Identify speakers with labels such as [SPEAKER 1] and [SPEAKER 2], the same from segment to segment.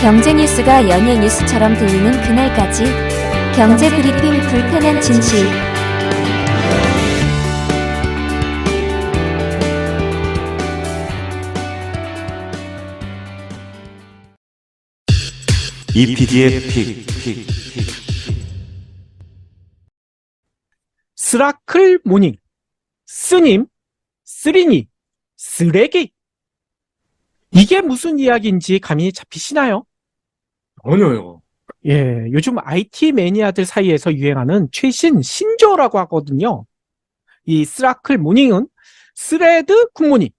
[SPEAKER 1] 경제 뉴스가 연예 뉴스처럼 들리는 그날까지 경제 브리핑 불편한 진실.
[SPEAKER 2] EPD의 픽.
[SPEAKER 3] 스라클 모닝, 스님, 쓰리니, 쓰레기. 이게 무슨 이야기인지 감이 잡히시나요?
[SPEAKER 4] 전혀요.
[SPEAKER 3] 예, 요즘 IT 매니아들 사이에서 유행하는 최신 신조어라고 하거든요. 이 스라클 모닝은 스레드 굿모닝,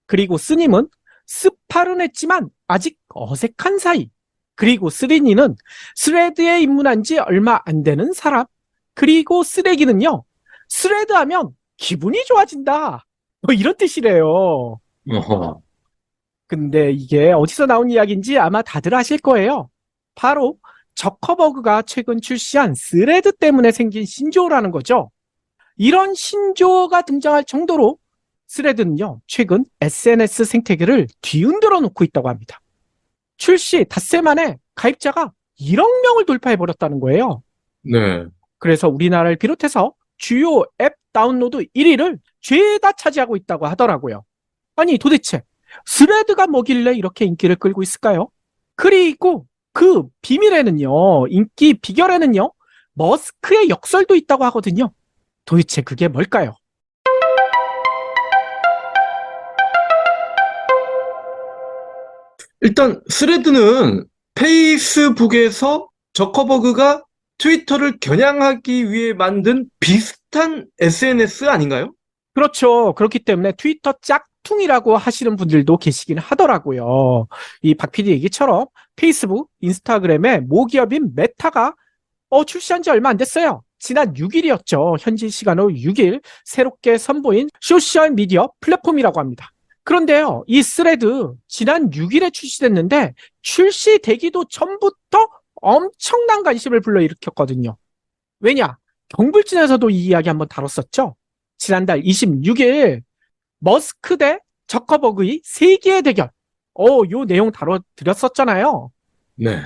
[SPEAKER 3] 그리고 스님은 스파른했지만 아직 어색한 사이, 그리고 쓰리니는 스레드에 입문한 지 얼마 안 되는 사람, 그리고 쓰레기는요, 스레드 하면 기분이 좋아진다. 뭐 이런 뜻이래요.
[SPEAKER 4] 어허.
[SPEAKER 3] 근데 이게 어디서 나온 이야기인지 아마 다들 아실 거예요. 바로 저커버그가 최근 출시한 스레드 때문에 생긴 신조어라는 거죠. 이런 신조어가 등장할 정도로 스레드는요, 최근 SNS 생태계를 뒤흔들어 놓고 있다고 합니다. 출시 닷새 만에 가입자가 1억 명을 돌파해버렸다는 거예요.
[SPEAKER 4] 네.
[SPEAKER 3] 그래서 우리나라를 비롯해서 주요 앱 다운로드 1위를 죄다 차지하고 있다고 하더라고요. 아니 도대체 스레드가 뭐길래 이렇게 인기를 끌고 있을까요? 그리고 그 비밀에는요, 인기 비결에는요, 머스크의 역설도 있다고 하거든요. 도대체 그게 뭘까요?
[SPEAKER 4] 일단 스레드는 페이스북에서 저커버그가 트위터를 겨냥하기 위해 만든 비슷한 SNS 아닌가요?
[SPEAKER 3] 그렇죠. 그렇기 때문에 트위터 짝퉁이라고 하시는 분들도 계시긴 하더라고요. 이 박 PD 얘기처럼 페이스북, 인스타그램의 모기업인 메타가 출시한 지 얼마 안 됐어요. 지난 6일이었죠. 현지 시간으로 6일 새롭게 선보인 소셜미디어 플랫폼이라고 합니다. 그런데요, 이 스레드 지난 6일에 출시됐는데 출시되기도 전부터 엄청난 관심을 불러일으켰거든요. 왜냐? 경불진에서도 이 이야기 한번 다뤘었죠. 지난달 26일 머스크 대 저커버그의 세계의 대결. 요 내용 다뤄드렸었잖아요.
[SPEAKER 4] 네.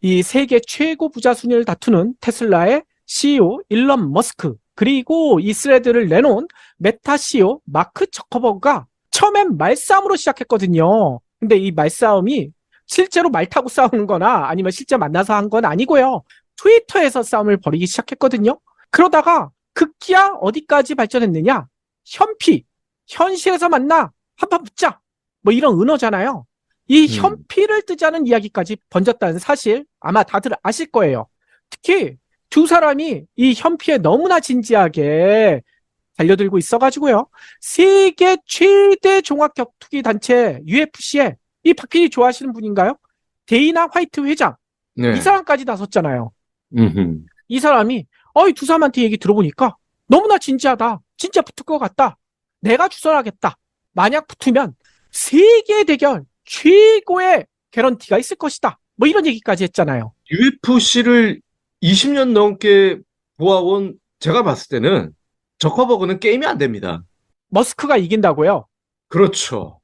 [SPEAKER 3] 이 세계 최고 부자 순위를 다투는 테슬라의 CEO 일론 머스크, 그리고 이 스레드를 내놓은 메타 CEO 마크 저커버그가 처음엔 말싸움으로 시작했거든요. 근데 이 말싸움이 실제로 말 타고 싸우는 거나 아니면 실제 만나서 한 건 아니고요. 트위터에서 싸움을 벌이기 시작했거든요. 그러다가 급기야 어디까지 발전했느냐? 현피, 현실에서 만나 한판 붙자, 뭐 이런 은어잖아요. 이 현피를 뜨자는 이야기까지 번졌다는 사실 아마 다들 아실 거예요. 특히 두 사람이 이 현피에 너무나 진지하게 달려들고 있어가지고요, 세계 최대 종합격투기 단체 UFC에 이 박PD 좋아하시는 분인가요? 데이나 화이트 회장,
[SPEAKER 4] 네.
[SPEAKER 3] 이 사람까지 나섰잖아요.
[SPEAKER 4] 음흠.
[SPEAKER 3] 이 사람이 이 두 사람한테 얘기 들어보니까 너무나 진지하다, 진짜 붙을 것 같다, 내가 주선하겠다, 만약 붙으면 세계 대결 최고의 개런티가 있을 것이다, 뭐 이런 얘기까지 했잖아요.
[SPEAKER 4] UFC를 20년 넘게 보아온 제가 봤을 때는 저커버그는 게임이 안 됩니다.
[SPEAKER 3] 머스크가 이긴다고요?
[SPEAKER 4] 그렇죠.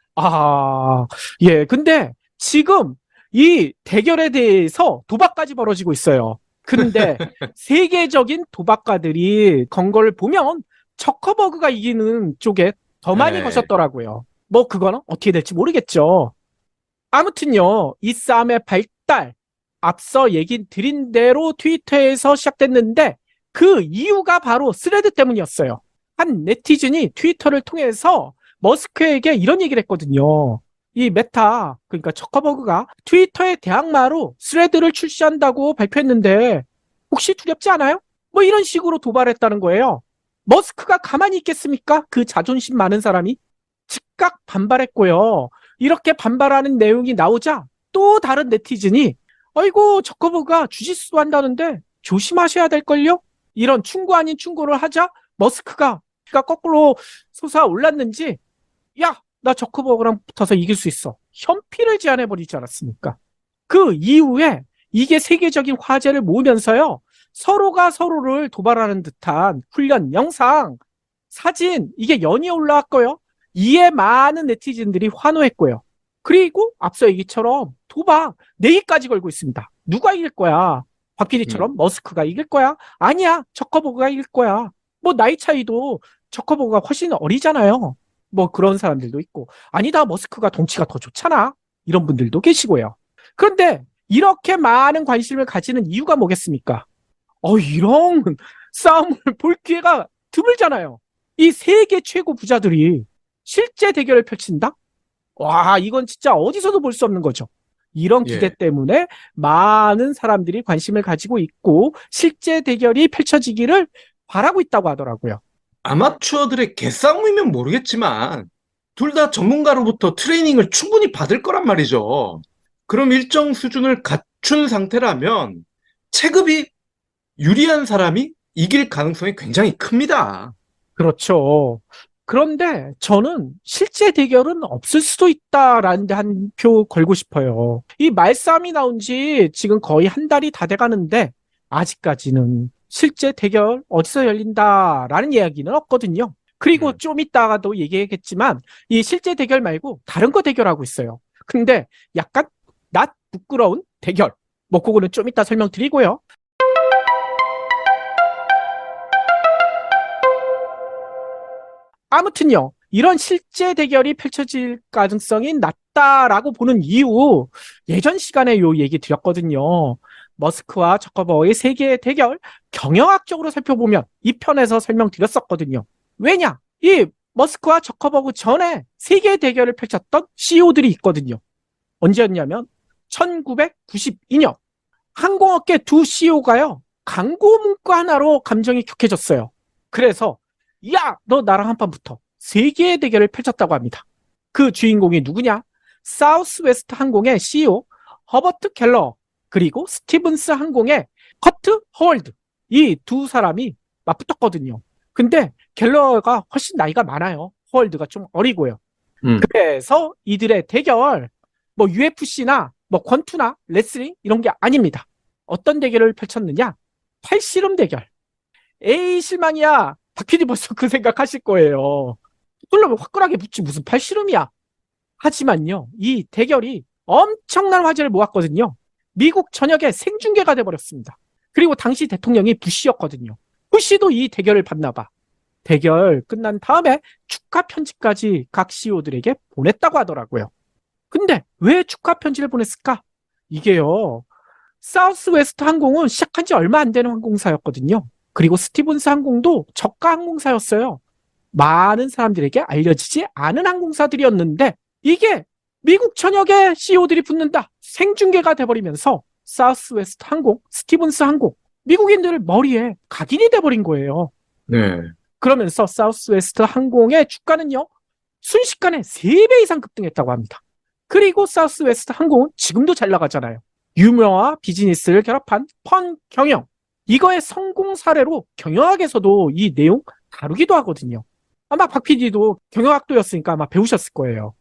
[SPEAKER 3] 예. 근데 지금 이 대결에 대해서 도박까지 벌어지고 있어요. 근데 세계적인 도박가들이 건 걸 보면 저커버그가 이기는 쪽에 더 많이
[SPEAKER 4] 네.
[SPEAKER 3] 거셨더라고요. 뭐 그거는 어떻게 될지 모르겠죠. 아무튼요, 이 싸움의 발달, 앞서 얘기 드린 대로 트위터에서 시작됐는데 그 이유가 바로 스레드 때문이었어요. 한 네티즌이 트위터를 통해서 머스크에게 이런 얘기를 했거든요. 이 메타, 그러니까 저커버그가 트위터의 대항마로 스레드를 출시한다고 발표했는데 혹시 두렵지 않아요? 뭐 이런 식으로 도발했다는 거예요. 머스크가 가만히 있겠습니까? 그 자존심 많은 사람이 즉각 반발했고요. 이렇게 반발하는 내용이 나오자 또 다른 네티즌이 아이고 저커버그가 주짓수 한다는데 조심하셔야 될걸요? 이런 충고 아닌 충고를 하자 머스크가 거꾸로 솟아올랐는지 야, 나 저커버그랑 붙어서 이길 수 있어, 현피를 제안해버리지 않았습니까? 그 이후에 이게 세계적인 화제를 모으면서요, 서로가 서로를 도발하는 듯한 훈련 영상, 사진, 이게 연이어 올라왔고요. 이에 많은 네티즌들이 환호했고요. 그리고 앞서 얘기처럼 도박 4개까지 걸고 있습니다. 누가 이길 거야? 박 PD처럼 머스크가 이길 거야? 아니야, 저커버그가 이길 거야. 뭐 나이 차이도 저커버그가 훨씬 어리잖아요. 뭐 그런 사람들도 있고, 아니다, 머스크가 덩치가 더 좋잖아, 이런 분들도 계시고요. 그런데 이렇게 많은 관심을 가지는 이유가 뭐겠습니까? 이런 싸움을 볼 기회가 드물잖아요. 이 세계 최고 부자들이 실제 대결을 펼친다? 와, 이건 진짜 어디서도 볼 수 없는 거죠. 이런 기대
[SPEAKER 4] 예.
[SPEAKER 3] 때문에 많은 사람들이 관심을 가지고 있고 실제 대결이 펼쳐지기를 바라고 있다고 하더라고요.
[SPEAKER 4] 아마추어들의 개싸움이면 모르겠지만 둘 다 전문가로부터 트레이닝을 충분히 받을 거란 말이죠. 그럼 일정 수준을 갖춘 상태라면 체급이 유리한 사람이 이길 가능성이 굉장히 큽니다.
[SPEAKER 3] 그렇죠. 그런데 저는 실제 대결은 없을 수도 있다라는 데 한 표 걸고 싶어요. 이 말싸움이 나온 지 지금 거의 한 달이 다 돼가는데 아직까지는 실제 대결 어디서 열린다라는 이야기는 없거든요. 그리고 좀 이따가도 얘기하겠지만 이 실제 대결 말고 다른 거 대결하고 있어요. 근데 약간 낯 부끄러운 대결. 뭐 그거는 좀 이따 설명드리고요. 아무튼요, 이런 실제 대결이 펼쳐질 가능성이 낮다라고 보는 이유, 예전 시간에 요 얘기 드렸거든요. 머스크와 저커버의 세계의 대결, 경영학적으로 살펴보면 이 편에서 설명드렸었거든요. 왜냐? 이 머스크와 저커버그 전에 세계의 대결을 펼쳤던 CEO들이 있거든요. 언제였냐면 1992년 항공업계 두 CEO가요, 광고 문구 하나로 감정이 격해졌어요. 그래서 야, 너 나랑 한판 붙어. 세계의 대결을 펼쳤다고 합니다. 그 주인공이 누구냐? 사우스웨스트 항공의 CEO 허버트 켈러, 그리고 스티븐스 항공의 커트 허월드. 이 두 사람이 맞붙었거든요. 근데 켈러가 훨씬 나이가 많아요. 허월드가 좀 어리고요. 그래서 이들의 대결, 뭐 UFC나 뭐 권투나 레슬링 이런 게 아닙니다. 어떤 대결을 펼쳤느냐? 팔씨름 대결. 에이, 실망이야. 박PD 벌써 그 생각하실 거예요. 붙으려면 화끈하게 붙지 무슨 팔씨름이야. 하지만요, 이 대결이 엄청난 화제를 모았거든요. 미국 전역에 생중계가 돼버렸습니다. 그리고 당시 대통령이 부시였거든요. 부시도 이 대결을 봤나 봐. 대결 끝난 다음에 축하 편지까지 각 CEO들에게 보냈다고 하더라고요. 근데 왜 축하 편지를 보냈을까? 이게요, 사우스웨스트 항공은 시작한 지 얼마 안 되는 항공사였거든요. 그리고 스티븐스 항공도 저가 항공사였어요. 많은 사람들에게 알려지지 않은 항공사들이었는데 이게 미국 전역에 CEO들이 붙는다. 생중계가 돼버리면서 사우스웨스트 항공, 스티븐스 항공, 미국인들 머리에 각인이 돼버린 거예요.
[SPEAKER 4] 네.
[SPEAKER 3] 그러면서 사우스웨스트 항공의 주가는요, 순식간에 3배 이상 급등했다고 합니다. 그리고 사우스웨스트 항공은 지금도 잘 나가잖아요. 유명와 비즈니스를 결합한 펀 경영. 이거의 성공 사례로 경영학에서도 이 내용 다루기도 하거든요. 아마 박 PD도 경영학도였으니까 아마 배우셨을 거예요.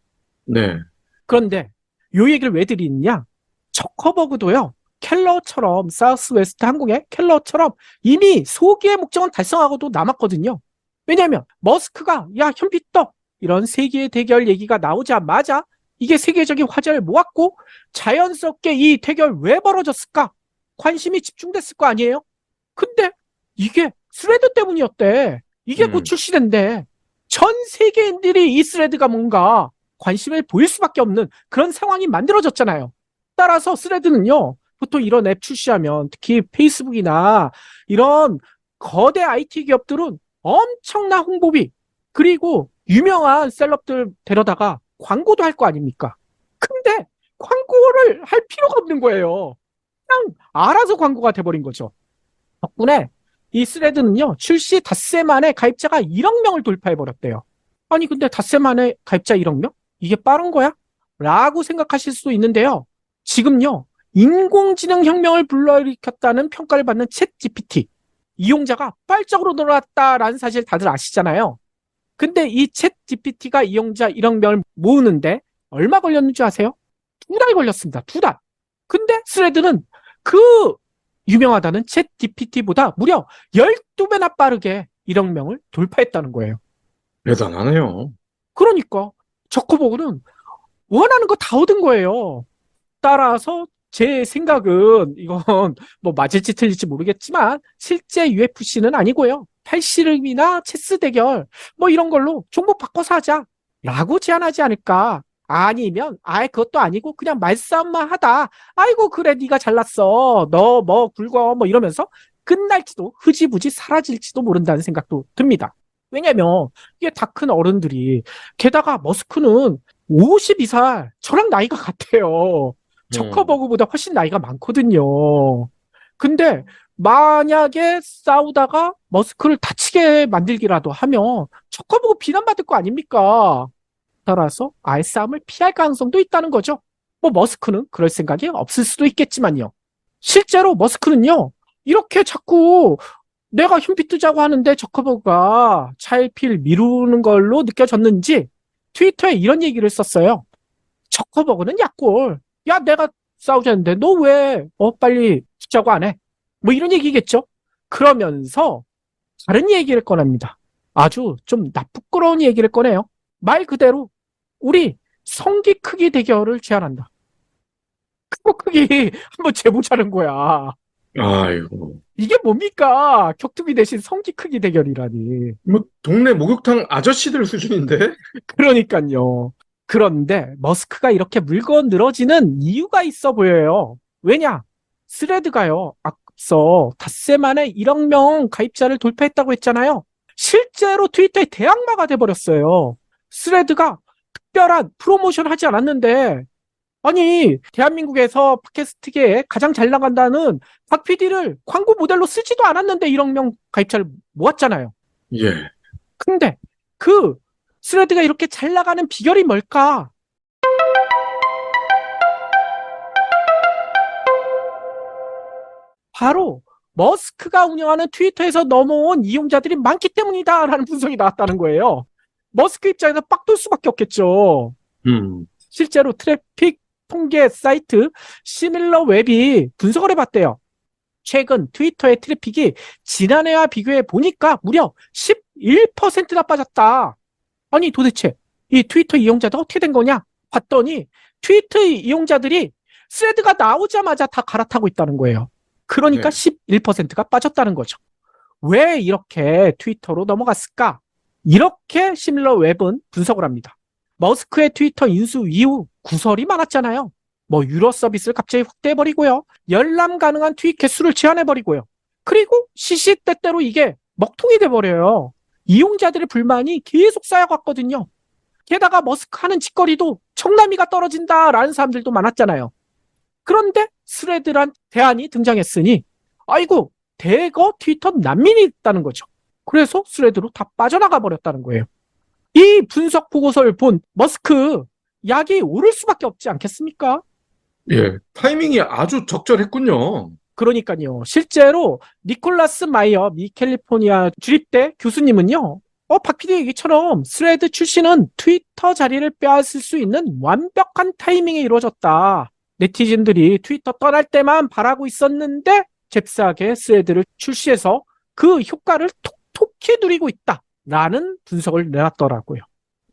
[SPEAKER 4] 네.
[SPEAKER 3] 그런데 요 얘기를 왜 드리느냐? 저커버그도요, 켈러처럼, 사우스웨스트 항공의 켈러처럼 이미 소기의 목적은 달성하고도 남았거든요. 왜냐하면 머스크가 야, 현피 떠, 이런 세계의 대결 얘기가 나오자마자 이게 세계적인 화제를 모았고 자연스럽게 이 대결 왜 벌어졌을까? 관심이 집중됐을 거 아니에요? 근데 이게 스레드 때문이었대. 이게 곧 출시된대. 전 세계인들이 이 스레드가 뭔가 관심을 보일 수밖에 없는 그런 상황이 만들어졌잖아요. 따라서 스레드는요, 보통 이런 앱 출시하면 특히 페이스북이나 이런 거대 IT 기업들은 엄청난 홍보비, 그리고 유명한 셀럽들 데려다가 광고도 할 거 아닙니까? 근데 광고를 할 필요가 없는 거예요. 그냥 알아서 광고가 돼버린 거죠. 덕분에 이 스레드는요, 출시 닷새 만에 가입자가 1억 명을 돌파해버렸대요. 아니, 근데 닷새 만에 가입자 1억 명? 이게 빠른 거야? 라고 생각하실 수도 있는데요. 지금요, 인공지능 혁명을 불러일으켰다는 평가를 받는 챗 GPT. 이용자가 폭발적으로 늘어났다라는 사실 다들 아시잖아요. 근데 이 챗 GPT가 이용자 1억 명을 모으는데 얼마 걸렸는 줄 아세요? 2달 걸렸습니다. 2달. 근데 스레드는 그 유명하다는 챗 GPT보다 무려 12배나 빠르게 1억 명을 돌파했다는 거예요.
[SPEAKER 4] 대단하네요.
[SPEAKER 3] 그러니까 저커버그는 원하는 거 다 얻은 거예요. 따라서 제 생각은 이건 뭐 맞을지 틀릴지 모르겠지만 실제 UFC는 아니고요. 팔씨름이나 체스 대결 뭐 이런 걸로 종목 바꿔서 하자라고 제안하지 않을까. 아니면 아예 그것도 아니고 그냥 말싸움만 하다. 아이고 그래 네가 잘났어. 너 뭐 굵어 뭐 이러면서 끝날지도 흐지부지 사라질지도 모른다는 생각도 듭니다. 왜냐면 이게 다 큰 어른들이 게다가 머스크는 52살 저랑 나이가 같아요. 저커버그보다 훨씬 나이가 많거든요. 근데 만약에 싸우다가 머스크를 다치게 만들기라도 하면 저커버그 비난받을 거 아닙니까? 따라서 아예 싸움을 피할 가능성도 있다는 거죠. 뭐 머스크는 그럴 생각이 없을 수도 있겠지만요. 실제로 머스크는요. 이렇게 자꾸 내가 흉피 뜨자고 하는데 저커버그가 차일피일 미루는 걸로 느껴졌는지 트위터에 이런 얘기를 썼어요. 저커버그는 약골. 야, 내가 싸우자는데 너 왜 빨리 붙자고 안 해? 뭐 이런 얘기겠죠. 그러면서 다른 얘기를 꺼냅니다. 아주 좀 나쁘끄러운 얘기를 꺼내요. 말 그대로 우리 성기 크기 대결을 제안한다. 그 크기 한번 재보자는 거야.
[SPEAKER 4] 아이고.
[SPEAKER 3] 이게 뭡니까? 격투기 대신 성기 크기 대결이라니.
[SPEAKER 4] 뭐, 동네 목욕탕 아저씨들 수준인데?
[SPEAKER 3] 그러니까요. 그런데 머스크가 이렇게 물건 늘어지는 이유가 있어 보여요. 왜냐? 스레드가요. 앞서 닷새 만에 1억 명 가입자를 돌파했다고 했잖아요. 실제로 트위터의 대항마가 돼버렸어요. 스레드가 특별한 프로모션 하지 않았는데 아니 대한민국에서 팟캐스트계에 가장 잘 나간다는 박 PD를 광고 모델로 쓰지도 않았는데 1억 명 가입자를 모았잖아요.
[SPEAKER 4] 예.
[SPEAKER 3] 근데 그 스레드가 이렇게 잘 나가는 비결이 뭘까? 바로 머스크가 운영하는 트위터에서 넘어온 이용자들이 많기 때문이다라는 분석이 나왔다는 거예요. 머스크 입장에서 빡돌 수밖에 없겠죠. 실제로 트래픽 통계 사이트 시밀러 웹이 분석을 해봤대요. 최근 트위터의 트래픽이 지난해와 비교해 보니까 무려 11%나 빠졌다. 아니 도대체 이 트위터 이용자들 어떻게 된 거냐? 봤더니 트위터 이용자들이 스레드가 나오자마자 다 갈아타고 있다는 거예요. 그러니까
[SPEAKER 4] 네.
[SPEAKER 3] 11%가 빠졌다는 거죠. 왜 이렇게 트위터로 넘어갔을까? 이렇게 시밀러 웹은 분석을 합니다. 머스크의 트위터 인수 이후 구설이 많았잖아요. 뭐 유료 서비스를 갑자기 확대해버리고요. 열람 가능한 트윗 개수를 제한해버리고요. 그리고 시시때때로 이게 먹통이 돼버려요. 이용자들의 불만이 계속 쌓여갔거든요. 게다가 머스크 하는 짓거리도 청남이가 떨어진다라는 사람들도 많았잖아요. 그런데 스레드란 대안이 등장했으니 아이고 대거 트위터 난민이 있다는 거죠. 그래서 스레드로 다 빠져나가 버렸다는 거예요. 이 분석 보고서를 본 머스크 약이 오를 수밖에 없지 않겠습니까?
[SPEAKER 4] 예. 타이밍이 아주 적절했군요.
[SPEAKER 3] 그러니까요. 실제로 니콜라스 마이어 미 캘리포니아 주립대 교수님은요. 박 PD 얘기처럼 스레드 출시는 트위터 자리를 빼앗을 수 있는 완벽한 타이밍에 이루어졌다. 네티즌들이 트위터 떠날 때만 바라고 있었는데 잽싸게 스레드를 출시해서 그 효과를 톡톡히 누리고 있다라는 분석을 내놨더라고요.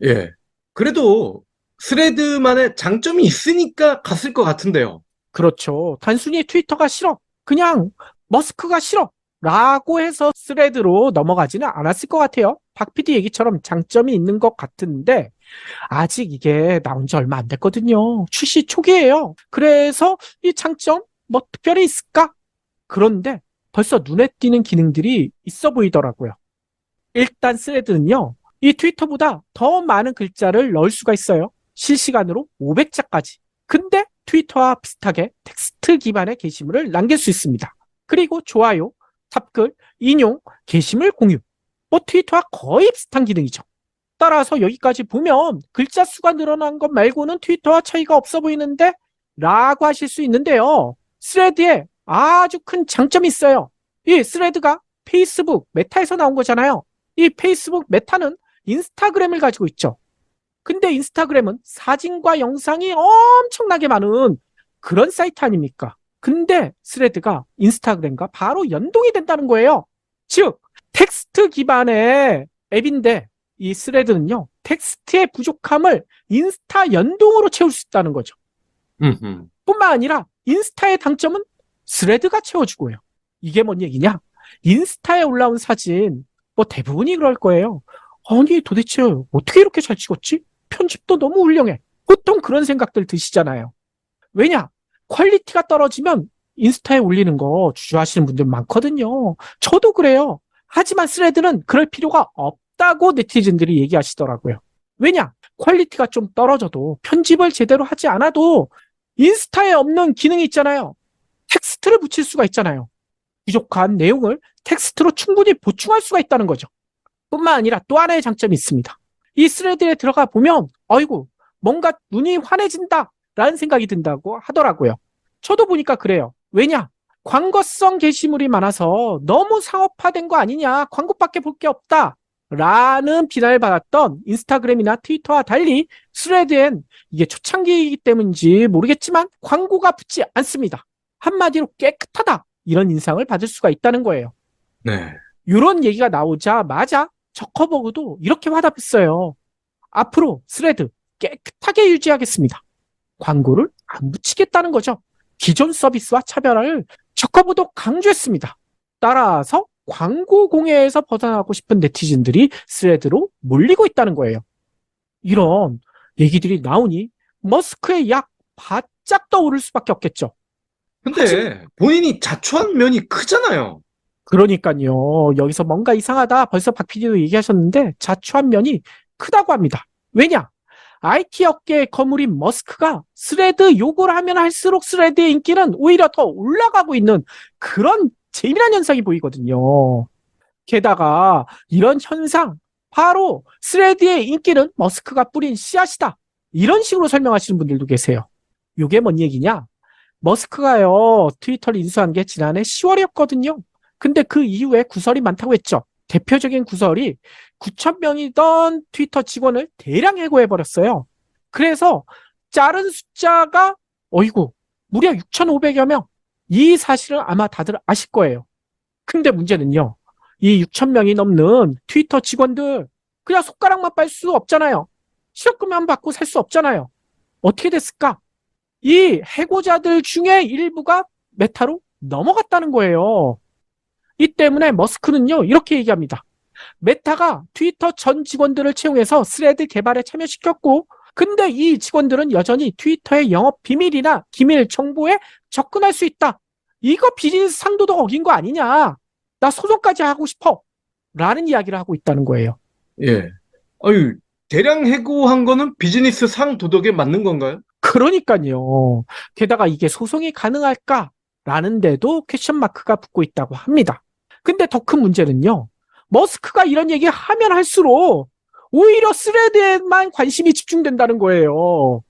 [SPEAKER 4] 예. 그래도 스레드만의 장점이 있으니까 갔을 것 같은데요.
[SPEAKER 3] 그렇죠. 단순히 트위터가 싫어. 그냥 머스크가 싫어. 라고 해서 스레드로 넘어가지는 않았을 것 같아요. 박 PD 얘기처럼 장점이 있는 것 같은데 아직 이게 나온 지 얼마 안 됐거든요. 출시 초기예요. 그래서 이 장점 뭐 특별히 있을까? 그런데 벌써 눈에 띄는 기능들이 있어 보이더라고요. 일단 스레드는요. 이 트위터보다 더 많은 글자를 넣을 수가 있어요. 실시간으로 500자까지. 근데 트위터와 비슷하게 텍스트 기반의 게시물을 남길 수 있습니다. 그리고 좋아요, 답글, 인용, 게시물 공유. 뭐 트위터와 거의 비슷한 기능이죠. 따라서 여기까지 보면 글자 수가 늘어난 것 말고는 트위터와 차이가 없어 보이는데 라고 하실 수 있는데요. 스레드에 아주 큰 장점이 있어요. 이 스레드가 페이스북 메타에서 나온 거잖아요. 이 페이스북 메타는 인스타그램을 가지고 있죠. 근데 인스타그램은 사진과 영상이 엄청나게 많은 그런 사이트 아닙니까? 근데 스레드가 인스타그램과 바로 연동이 된다는 거예요. 즉 텍스트 기반의 앱인데 이 스레드는요. 텍스트의 부족함을 인스타 연동으로 채울 수 있다는 거죠.
[SPEAKER 4] 음흠.
[SPEAKER 3] 뿐만 아니라 인스타의 당점은 스레드가 채워주고요. 이게 뭔 얘기냐? 인스타에 올라온 사진 뭐 대부분이 그럴 거예요. 아니 도대체 어떻게 이렇게 잘 찍었지? 편집도 너무 훌륭해. 보통 그런 생각들 드시잖아요. 왜냐? 퀄리티가 떨어지면 인스타에 올리는 거 주저하시는 분들 많거든요. 저도 그래요. 하지만 스레드는 그럴 필요가 없다고 네티즌들이 얘기하시더라고요. 왜냐? 퀄리티가 좀 떨어져도 편집을 제대로 하지 않아도 인스타에 없는 기능이 있잖아요. 텍스트를 붙일 수가 있잖아요. 부족한 내용을 텍스트로 충분히 보충할 수가 있다는 거죠. 뿐만 아니라 또 하나의 장점이 있습니다. 이 스레드에 들어가 보면 어이구 뭔가 눈이 환해진다 라는 생각이 든다고 하더라고요. 저도 보니까 그래요. 왜냐? 광고성 게시물이 많아서 너무 상업화된 거 아니냐, 광고밖에 볼 게 없다 라는 비난을 받았던 인스타그램이나 트위터와 달리 스레드엔 이게 초창기이기 때문인지 모르겠지만 광고가 붙지 않습니다. 한마디로 깨끗하다 이런 인상을 받을 수가 있다는 거예요.
[SPEAKER 4] 네.
[SPEAKER 3] 이런 얘기가 나오자마자 저커버그도 이렇게 화답했어요. 앞으로 스레드 깨끗하게 유지하겠습니다. 광고를 안 붙이겠다는 거죠. 기존 서비스와 차별화를 저커버도 강조했습니다. 따라서 광고 공해에서 벗어나고 싶은 네티즌들이 스레드로 몰리고 있다는 거예요. 이런 얘기들이 나오니 머스크의 약 바짝 떠오를 수밖에 없겠죠.
[SPEAKER 4] 근데 본인이 자초한 면이 크잖아요.
[SPEAKER 3] 그러니까요. 여기서 뭔가 이상하다. 벌써 박 PD도 얘기하셨는데 자초한 면이 크다고 합니다. 왜냐? IT 업계의 거물인 머스크가 스레드 요구를 하면 할수록 스레드의 인기는 오히려 더 올라가고 있는 그런 재미난 현상이 보이거든요. 게다가 이런 현상, 바로 스레드의 인기는 머스크가 뿌린 씨앗이다. 이런 식으로 설명하시는 분들도 계세요. 이게 뭔 얘기냐? 머스크가요, 트위터를 인수한 게 지난해 10월이었거든요. 근데 그 이후에 구설이 많다고 했죠. 대표적인 구설이 9,000명이던 트위터 직원을 대량 해고해버렸어요. 그래서 자른 숫자가 어이구 무려 6,500여 명. 이 사실을 아마 다들 아실 거예요. 근데 문제는요. 이 6,000명이 넘는 트위터 직원들 그냥 손가락만 빨 수 없잖아요. 실업급여만 받고 살 수 없잖아요. 어떻게 됐을까? 이 해고자들 중에 일부가 메타로 넘어갔다는 거예요. 이 때문에 머스크는요 이렇게 얘기합니다. 메타가 트위터 전 직원들을 채용해서 스레드 개발에 참여시켰고 근데 이 직원들은 여전히 트위터의 영업 비밀이나 기밀 정보에 접근할 수 있다. 이거 비즈니스 상도덕 어긴 거 아니냐. 나 소송까지 하고 싶어. 라는 이야기를 하고 있다는 거예요.
[SPEAKER 4] 예. 아유, 대량 해고한 거는 비즈니스 상 도덕에 맞는 건가요?
[SPEAKER 3] 그러니까요. 게다가 이게 소송이 가능할까라는 데도 퀘션 마크가 붙고 있다고 합니다. 근데 더 큰 문제는요. 머스크가 이런 얘기 하면 할수록 오히려 스레드에만 관심이 집중된다는 거예요.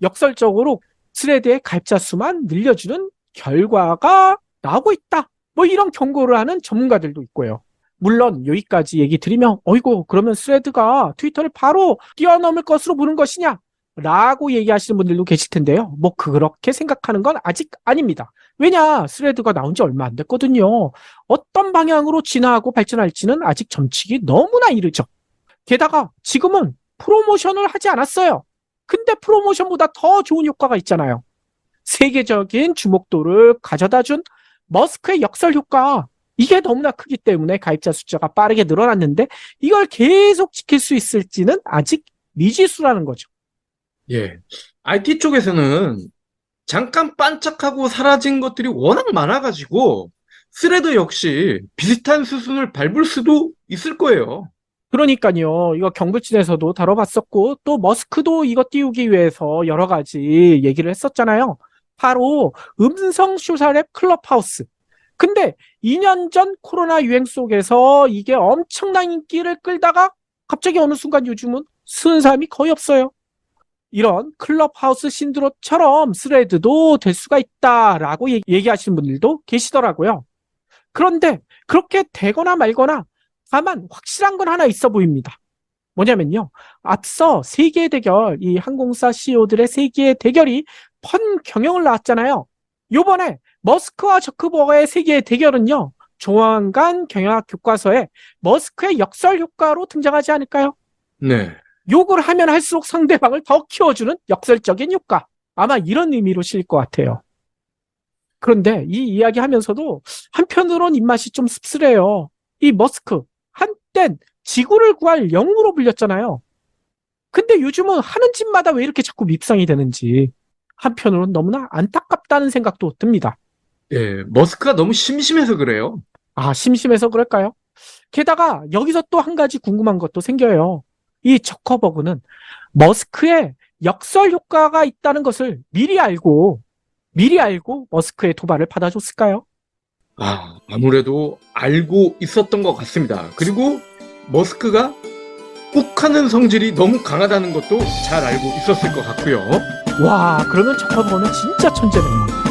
[SPEAKER 3] 역설적으로 스레드의 가입자 수만 늘려주는 결과가 나오고 있다. 뭐 이런 경고를 하는 전문가들도 있고요. 물론 여기까지 얘기 드리면 어이구 그러면 스레드가 트위터를 바로 뛰어넘을 것으로 보는 것이냐 라고 얘기하시는 분들도 계실 텐데요. 뭐 그렇게 생각하는 건 아직 아닙니다. 왜냐 스레드가 나온 지 얼마 안 됐거든요. 어떤 방향으로 진화하고 발전할지는 아직 점치기 너무나 이르죠. 게다가 지금은 프로모션을 하지 않았어요. 근데 프로모션보다 더 좋은 효과가 있잖아요. 세계적인 주목도를 가져다준 머스크의 역설 효과, 이게 너무나 크기 때문에 가입자 숫자가 빠르게 늘어났는데 이걸 계속 지킬 수 있을지는 아직 미지수라는 거죠.
[SPEAKER 4] 예. IT 쪽에서는 잠깐 반짝하고 사라진 것들이 워낙 많아가지고 스레드 역시 비슷한 수순을 밟을 수도 있을 거예요.
[SPEAKER 3] 그러니까요. 이거 경불진에서도 다뤄봤었고 또 머스크도 이거 띄우기 위해서 여러 가지 얘기를 했었잖아요. 바로 음성 소셜앱 클럽하우스. 근데 2년 전 코로나 유행 속에서 이게 엄청난 인기를 끌다가 갑자기 어느 순간 요즘은 쓰는 사람이 거의 없어요. 이런 클럽하우스 신드롬처럼 스레드도 될 수가 있다라고 얘기하시는 분들도 계시더라고요. 그런데 그렇게 되거나 말거나 다만 확실한 건 하나 있어 보입니다. 뭐냐면요. 앞서 세계의 대결, 이 항공사 CEO들의 세계의 대결이 펀 경영을 나왔잖아요. 요번에 머스크와 저크버거의 세계의 대결은요. 조만간 경영학 교과서에 머스크의 역설 효과로 등장하지 않을까요?
[SPEAKER 4] 네.
[SPEAKER 3] 욕을 하면 할수록 상대방을 더 키워주는 역설적인 효과. 아마 이런 의미로 실릴 것 같아요. 그런데 이 이야기 하면서도 한편으론 입맛이 좀 씁쓸해요. 이 머스크, 한땐 지구를 구할 영웅으로 불렸잖아요. 근데 요즘은 하는 짓마다 왜 이렇게 자꾸 밉상이 되는지 한편으론 너무나 안타깝다는 생각도 듭니다.
[SPEAKER 4] 예, 머스크가 너무 심심해서 그래요.
[SPEAKER 3] 아, 심심해서 그럴까요? 게다가 여기서 또 한 가지 궁금한 것도 생겨요. 이 저커버그는 머스크의 역설 효과가 있다는 것을 미리 알고 머스크의 도발을 받아줬을까요?
[SPEAKER 4] 아무래도 알고 있었던 것 같습니다. 그리고 머스크가 욱하는 성질이 너무 강하다는 것도 잘 알고 있었을 것 같고요.
[SPEAKER 3] 와, 그러면 저커버그는 진짜 천재네요.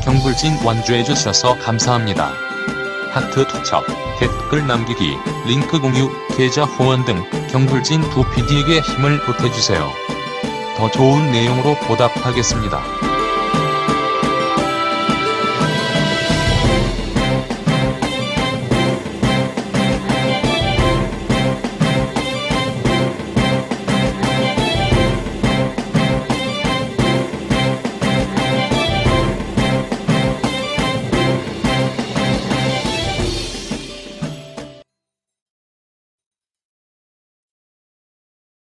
[SPEAKER 5] 경불진 완주해주셔서 감사합니다. 하트 투척, 댓글 남기기, 링크 공유, 계좌 후원 등 경불진 두 PD에게 힘을 보태주세요. 더 좋은 내용으로 보답하겠습니다.